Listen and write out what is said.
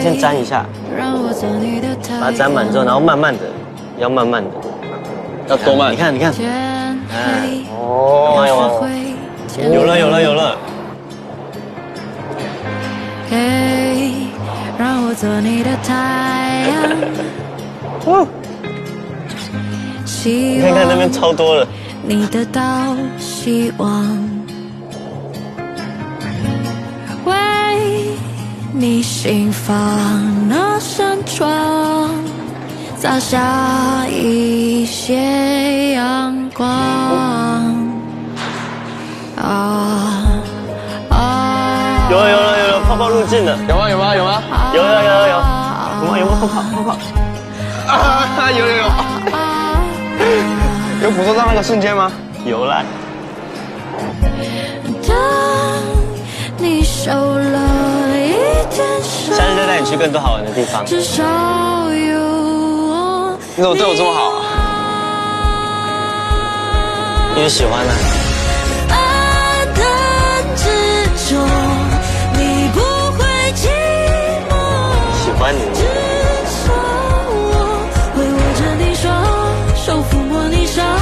先沾一下，把它沾满之后，然后慢慢的，要慢慢的，要多慢？你看，哎，哦，有吗？有了。让我做你的太阳。你看那边超多了。你得到希望，为你心房那扇窗洒下一些阳光。有泡泡入境了，有吗？有泡泡？啊，有，有捕捉到那个瞬间吗？有啦。你受了一点伤，下次再带你去更多好玩的地方。至少有我。你怎么对我这么好啊？因为喜欢啊。爱的执着，你不会寂寞。喜欢你。至少我会握着你双手，抚摸你伤口。